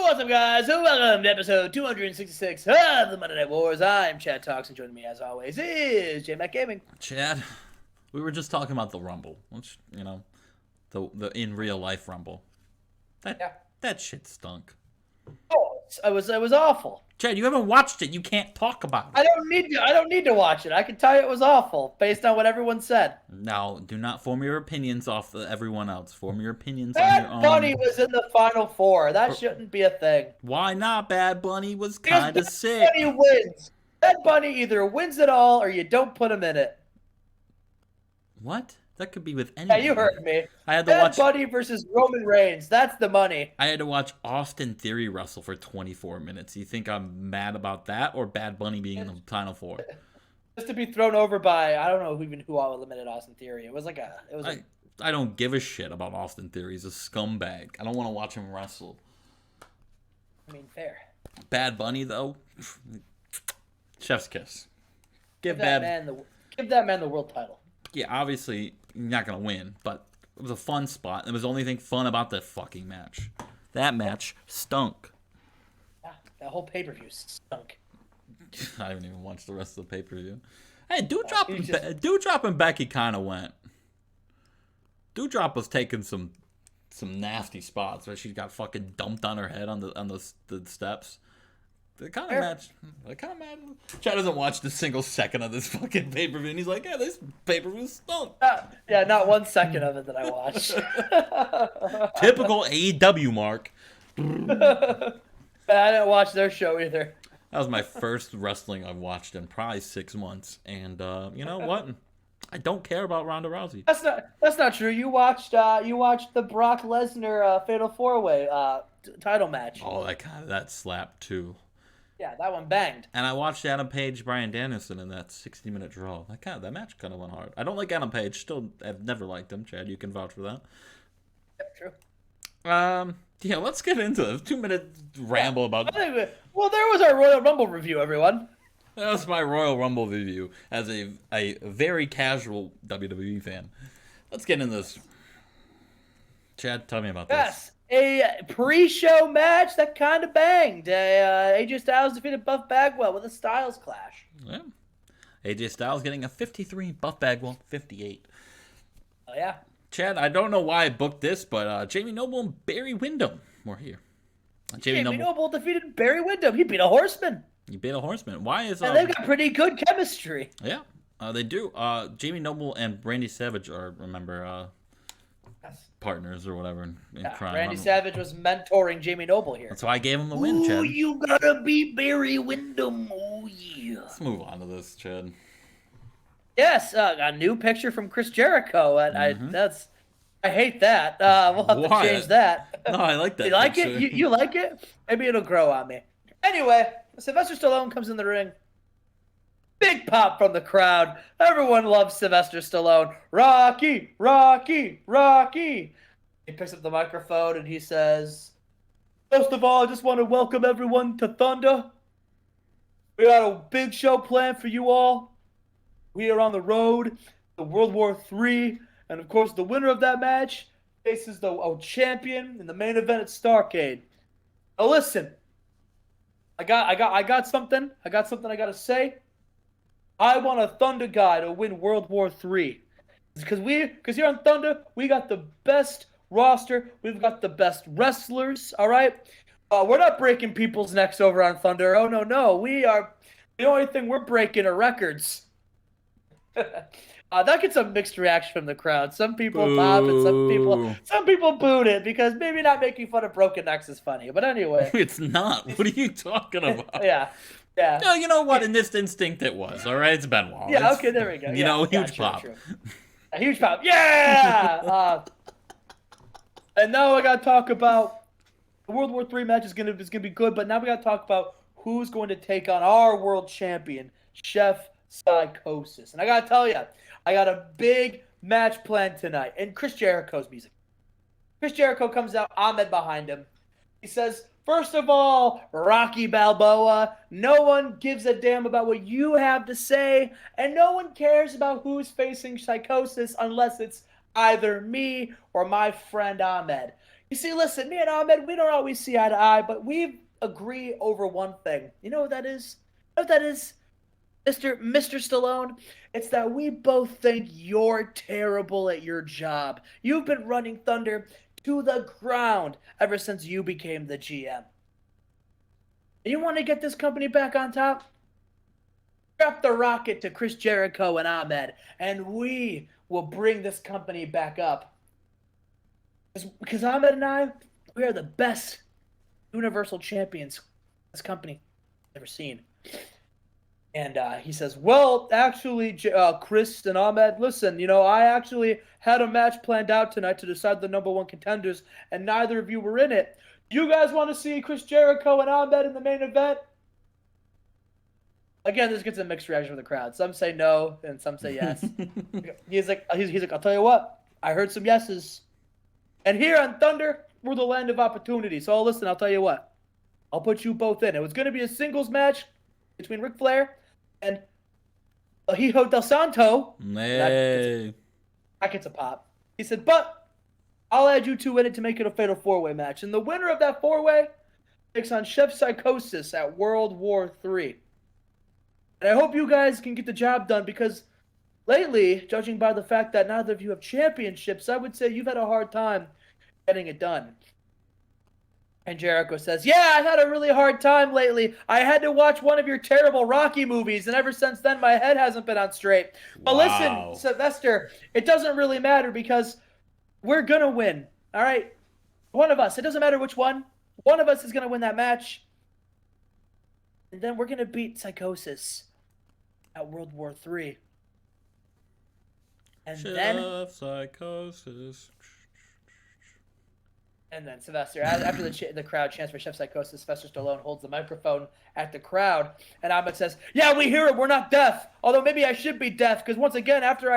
What's up, guys? Welcome to episode 266 of the Monday Night Wars. I'm Chad Talks, and joining me, as always, is Jmack Gaming. Chad, we were just talking about the Rumble, which, the in real life Rumble. That shit stunk. Oh, it was awful. Chad, you haven't watched it. You can't talk about it. I don't need to watch it. I can tell you it was awful based on what everyone said. Now, do not form your opinions off of everyone else. Form your opinions on your own. Bad Bunny was in the Final Four. That shouldn't be a thing. Why not? Bad Bunny was kind of sick. Bad Bunny wins. Bad Bunny either wins it all or you don't put him in it. What? That could be with anyone. Yeah, you heard me. I had to watch Bad Bunny versus Roman Reigns. That's the money. I had to watch Austin Theory wrestle for 24 minutes. You think I'm mad about that, or Bad Bunny being in the Final Four? Just to be thrown over by, I don't know who all eliminated Austin Theory. I don't give a shit about Austin Theory. He's a scumbag. I don't want to watch him wrestle. I mean, fair. Bad Bunny, though, chef's kiss. Give that man the world title. Yeah, obviously, you're not going to win, but it was a fun spot. There was the only thing fun about that fucking match. That match stunk. Yeah, that whole pay-per-view stunk. I haven't even watched the rest of the pay-per-view. Hey, Doudrop and Becky kind of went. Doudrop was taking some nasty spots where she got fucking dumped on her head on the steps. The kind of match. Chad doesn't watch the single second of this fucking pay-per-view, and he's like, yeah, this pay-per-view stunk. Yeah, not 1 second of it that I watched. Typical AEW, Mark. I didn't watch their show either. That was my first wrestling I've watched in probably 6 months, and you know what? I don't care about Ronda Rousey. That's not true. You watched the Brock Lesnar Fatal 4-Way title match. Oh, that slapped too. Yeah, that one banged. And I watched Adam Page, Bryan Danielson in that 60-minute draw. That match kind of went hard. I don't like Adam Page. Still, I've never liked him. Chad, you can vouch for that. Yeah, true. Yeah, let's get into this 2-minute ramble about. Well, there was our Royal Rumble review, everyone. That was my Royal Rumble review as a very casual WWE fan. Let's get into this. Chad, tell me about this. Yes, a pre-show match that kind of banged. AJ Styles defeated Buff Bagwell with a Styles Clash. Yeah. AJ Styles getting a 53, Buff Bagwell 58. Oh, yeah. Chad, I don't know why I booked this, but Jamie Noble and Barry Windham were here. Jamie Noble defeated Barry Windham. He beat a Horseman. You beat a Horseman. Why is and they've got pretty good chemistry. Yeah, they do. Jamie Noble and Randy Savage are, partners or whatever in crime. Randy Savage was mentoring Jamie Noble here. That's why I gave him the win, Chad. Oh, you gotta beat Barry Windham. Oh, yeah. Let's move on to this, Chad. Yes, a new picture from Chris Jericho. I hate that. We'll have to change that. No, I like that. You like it? You like it? Maybe it'll grow on me. Anyway, Sylvester Stallone comes in the ring. Big pop from the crowd. Everyone loves Sylvester Stallone. Rocky, Rocky, Rocky. He picks up the microphone and he says, first of all, I just want to welcome everyone to Thunder. We got a big show planned for you all. We are on the road to World War III. And, of course, the winner of that match faces the champion in the main event at Starrcade. Now, listen. I got something. I got something I got to say. I want a Thunder guy to win World War III. Because here on Thunder, we got the best roster. We've got the best wrestlers, all right? We're not breaking people's necks over on Thunder. Oh, no. We are, the only thing we're breaking are records. That gets a mixed reaction from the crowd. Some people pop and some people booed it because maybe not making fun of broken necks is funny. But anyway. It's not. What are you talking about? Yeah. No, you know what? In this instinct, it was. All right, it's Benoit. Yeah. Okay. There we go. Huge pop. True. A huge pop. Yeah. And now I gotta talk about the World War III match is gonna be good. But now we gotta talk about who's going to take on our world champion, Chef Psychosis. And I gotta tell you, I got a big match planned tonight. And Chris Jericho's music. Chris Jericho comes out, Ahmed behind him. He says, first of all, Rocky Balboa, no one gives a damn about what you have to say, and no one cares about who's facing Psychosis unless it's either me or my friend Ahmed. You see, listen, me and Ahmed, we don't always see eye to eye, but we agree over one thing. You know what that is? You know what that is, Mr. Stallone? It's that we both think you're terrible at your job. You've been running Thunder to the ground ever since you became the GM. And you want to get this company back on top? Strap the rocket to Chris Jericho and Ahmed, and we will bring this company back up. Because Ahmed and I, we are the best Universal Champions this company ever seen. And he says, well, actually, Chris and Ahmed, listen, I actually had a match planned out tonight to decide the number one contenders, and neither of you were in it. You guys want to see Chris Jericho and Ahmed in the main event? Again, this gets a mixed reaction from the crowd. Some say no, and some say yes. he's like, I'll tell you what, I heard some yeses. And here on Thunder, we're the land of opportunity. So listen, I'll tell you what. I'll put you both in. It was going to be a singles match between Ric Flair and Hijo del Santo. Hey. That gets a pop. He said, but I'll add you two in it to make it a fatal four-way match. And the winner of that four-way takes on Chef Psychosis at World War III. And I hope you guys can get the job done because lately, judging by the fact that neither of you have championships, I would say you've had a hard time getting it done. And Jericho says, yeah, I've had a really hard time lately. I had to watch one of your terrible Rocky movies, and ever since then, my head hasn't been on straight. But listen, Sylvester, it doesn't really matter because we're going to win, all right? One of us. It doesn't matter which one. One of us is going to win that match. And then we're going to beat Psychosis at World War III. And then Psychosis. And then Sylvester, after the crowd chants for Chef Psychosis, Sylvester Stallone holds the microphone at the crowd, and Ahmed says, yeah, we hear it, we're not deaf. Although maybe I should be deaf, because once again, after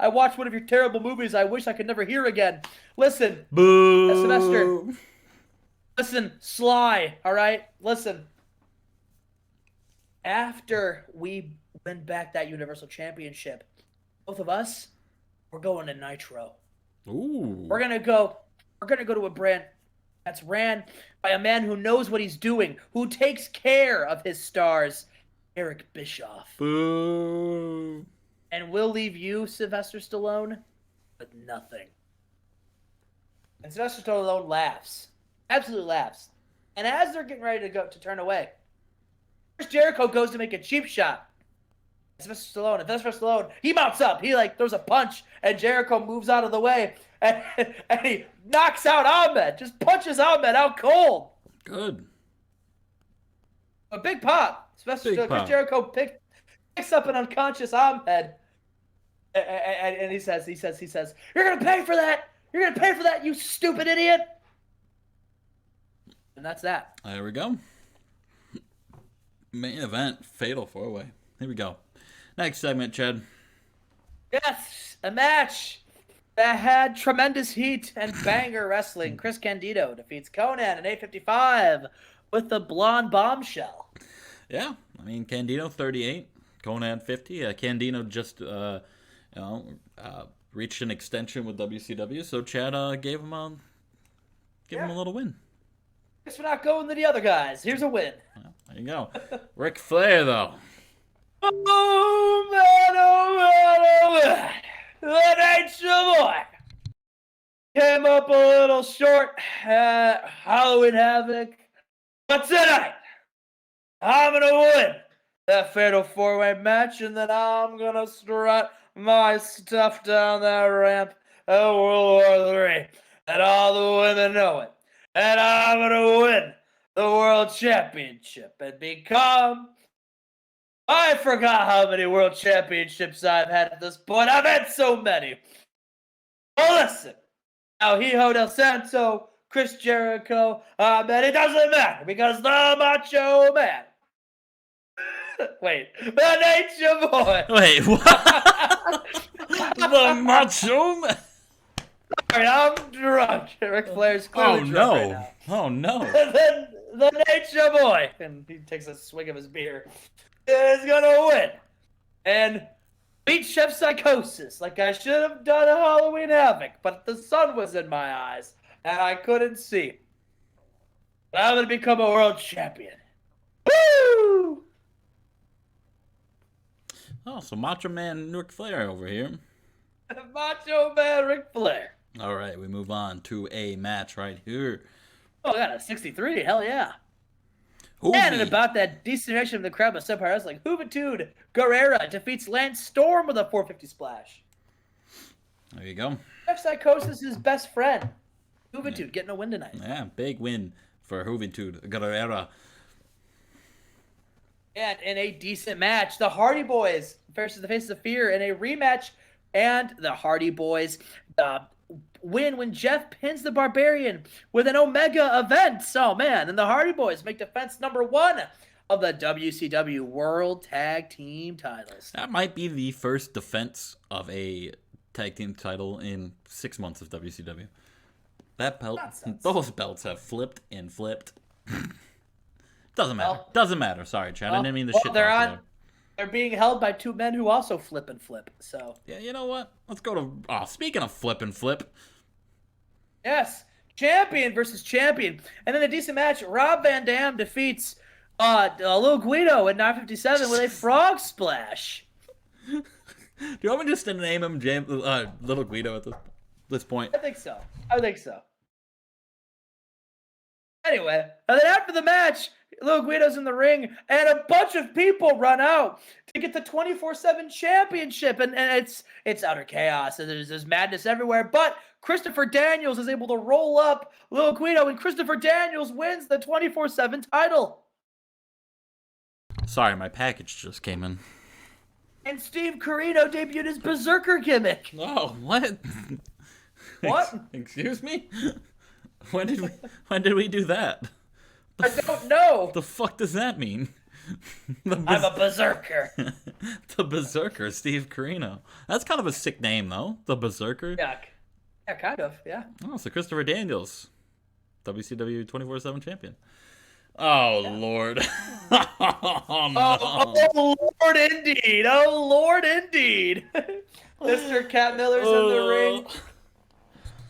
I watched one of your terrible movies, I wish I could never hear again. Listen, Boo. Sylvester, listen, Sly, all right? Listen. After we win back that Universal Championship, both of us, we're going to Nitro. Ooh. We're gonna go to a brand that's ran by a man who knows what he's doing, who takes care of his stars, Eric Bischoff. Boo. And we'll leave you, Sylvester Stallone, with nothing. And Sylvester Stallone laughs. Absolutely laughs. And as they're getting ready to turn away, Chris Jericho goes to make a cheap shot. Sylvester Stallone, he mounts up. He throws a punch, and Jericho moves out of the way, and he knocks out Ahmed. Just punches Ahmed out cold. Good. A big pop. Chris Jericho picks up an unconscious Ahmed, and he says, "You're gonna pay for that. You're gonna pay for that, you stupid idiot." And that's that. There we go. Main event, fatal four-way. Here we go. Next segment, Chad. Yes, a match that had tremendous heat and banger wrestling. Chris Candido defeats Conan in 8:55 with the blonde bombshell. Yeah, I mean, Candido 38, Conan 50. Candido just reached an extension with WCW, so Chad gave him a little win. Guess we're not going to the other guys. Here's a win. Well, there you go. Ric Flair, though. Oh, man, oh, man, oh, man. That ain't your boy. Came up a little short at Halloween Havoc. But tonight, I'm going to win that fatal four-way match, and then I'm going to strut my stuff down that ramp at World War III. And all the women know it. And I'm going to win the World Championship and become... I forgot how many World Championships I've had at this point. I've had so many. Well, listen. Now, Hijo del Santo, Chris Jericho, man, it doesn't matter because the Macho Man. Wait, the Nature Boy. Wait, what? The Macho Man. Sorry, I'm drunk. Ric Flair's clearly drunk right now. Oh, no. And then the Nature Boy, and he takes a swig of his beer, is gonna win and beat Chef Psychosis like I should have done at Halloween Havoc, but the sun was in my eyes, and I couldn't see. But I'm going to become a world champion. Woo! Oh, so Macho Man Ric Flair over here. Macho Man Ric Flair. All right, we move on to a match right here. Oh, I got a 63. Hell yeah. And Hoovy. about that decent reaction of the crowd with Subpower Wrestling, Juventud Guerrera defeats Lance Storm with a 450 splash. There you go. Jeff Psychosis is best friend. Juventud getting a win tonight. Yeah, big win for Juventud Guerrera. And in a decent match, the Hardy Boys versus the Faces of Fear in a rematch. And the Hardy Boys win when Jeff pins the Barbarian with an Omega event. Oh, man. And the Hardy Boys make defense number 1 of the WCW World Tag Team titles. That might be the first defense of a tag team title in 6 months of WCW. That belt, those belts have flipped and flipped. Doesn't matter. Well, Doesn't matter. Sorry, Chad. I didn't mean to shit they're talk you. They're being held by 2 men who also flip and flip. So Yeah, you know what? Let's go to. Oh, speaking of flip and flip. yes, champion versus champion, and then a decent match. Rob Van Dam defeats Lil Guido at 957 with a frog splash. Do you want me just to name him Little Guido at this point? I think so. Anyway, and then after the match, Lil Guido's in the ring, and a bunch of people run out to get the 24/7 championship, and it's utter chaos, and there's madness everywhere. But Christopher Daniels is able to roll up Lil Guido, and Christopher Daniels wins the 24/7 title. Sorry, my package just came in. And Steve Corino debuted his Berserker gimmick. Oh, what? What? Excuse me? When did we do that? I don't know. The fuck does that mean? I'm a Berserker. The Berserker, Steve Corino. That's kind of a sick name, though. The Berserker. Yeah, kind of. Yeah. Oh, so Christopher Daniels, WCW 24/7 champion. Oh, yeah. Lord. Oh, no. Oh, Lord, indeed. Oh, Lord, indeed. Mr. Cat Miller's in the ring.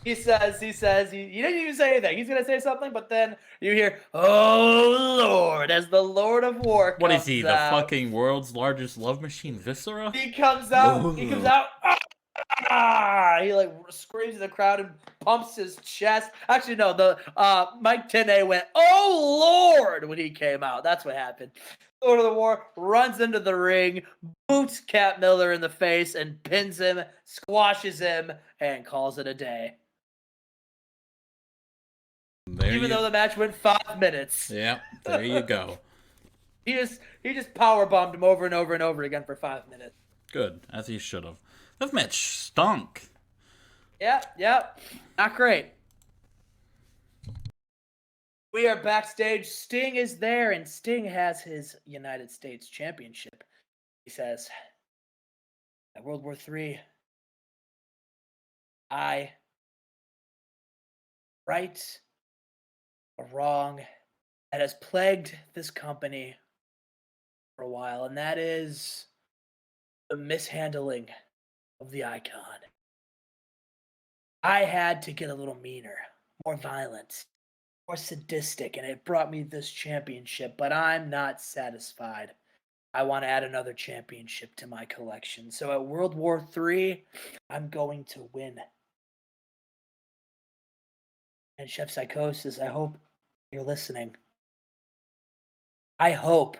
He says, he didn't even say anything. He's going to say something, but then you hear, oh, Lord, as the Lord of War comes out. What is he, the fucking world's largest love machine, Viscera? He comes out. Ah! He like screams in the crowd and pumps his chest. Actually, no, the Mike Tenay went, oh, Lord, when he came out. That's what happened. Lord of the War runs into the ring, boots Cat Miller in the face, and pins him, squashes him, and calls it a day. Even though the match went 5 minutes. Yeah, there you go. He just power bombed him over and over and over again for 5 minutes. Good, as he should have. This match stunk. Yeah, not great. We are backstage. Sting is there, and Sting has his United States Championship. He says, at World War III, I right a wrong that has plagued this company for a while, and that is the mishandling of the icon. I had to get a little meaner, more violent, more sadistic, and it brought me this championship, but I'm not satisfied. I want to add another championship to my collection. So at World War III, I'm going to win. And Chef Psychosis, I hope you're listening. I hope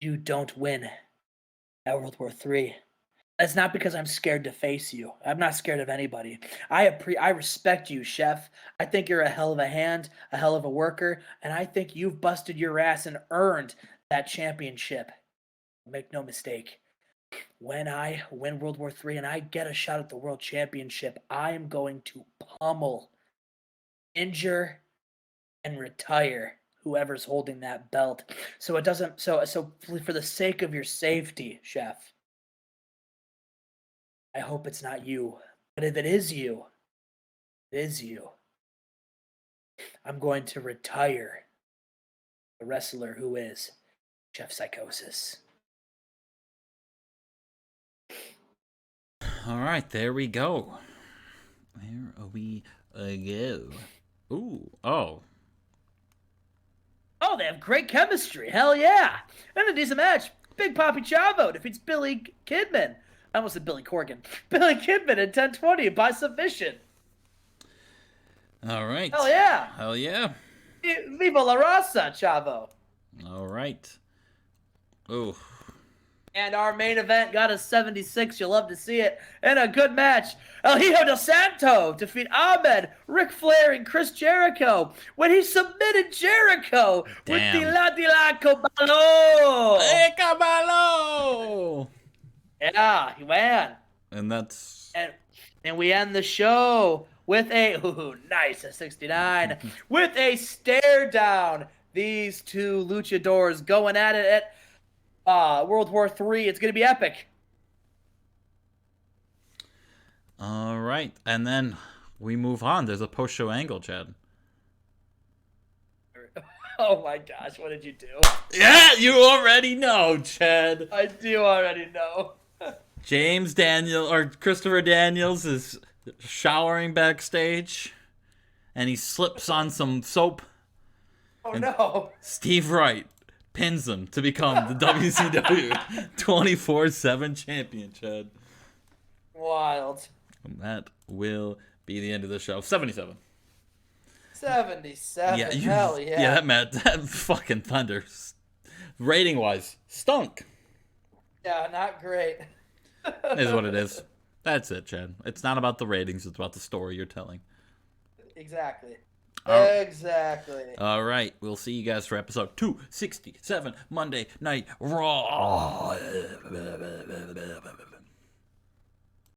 you don't win at World War III. That's not because I'm scared to face you. I'm not scared of anybody. I respect you, Chef. I think you're a hell of a hand, a hell of a worker, and I think you've busted your ass and earned that championship. Make no mistake. When I win World War III and I get a shot at the World Championship, I am going to pummel, injure, and retire whoever's holding that belt. So it doesn't. So for the sake of your safety, Chef, I hope it's not you. But if it is you, I'm going to retire the wrestler who is Chef Psychosis. All right, there we go. There we Go. Ooh. Oh. Oh, they have great chemistry. Hell yeah. And a decent match. Big Papi Chavo defeats Billy Kidman. I almost said Billy Corgan. Billy Kidman in 10-20 by submission. All right. Hell yeah. Hell yeah. Viva la raza, Chavo. All right. Ooh. And our main event got a 76. You'll love to see it. And a good match. El Hijo del Santo defeat Ahmed, Ric Flair, and Chris Jericho when he submitted Jericho with the La Di La Caballo. Hey, Caballo! Yeah, he won. And that's... And we end the show with a, nice, a 69, with a stare down. These two luchadors going at it at World War III. It's going to be epic. All right. And then we move on. There's a post-show angle, Chad. Oh my gosh, what did you do? Yeah, you already know, Chad. I do already know. Christopher Daniels is showering backstage, and he slips on some soap. Oh no. Steve Wright pins him to become the WCW 24/7 champion, Chad. Wild. And that will be the end of the show. 77. 77. Hell yeah. Yeah, that fucking Thunder, rating-wise, stunk. Yeah, not great. It is what it is. That's it, Chad. It's not about the ratings. It's about the story you're telling. Exactly. Exactly. All right. We'll see you guys for episode 267, Monday Night Raw.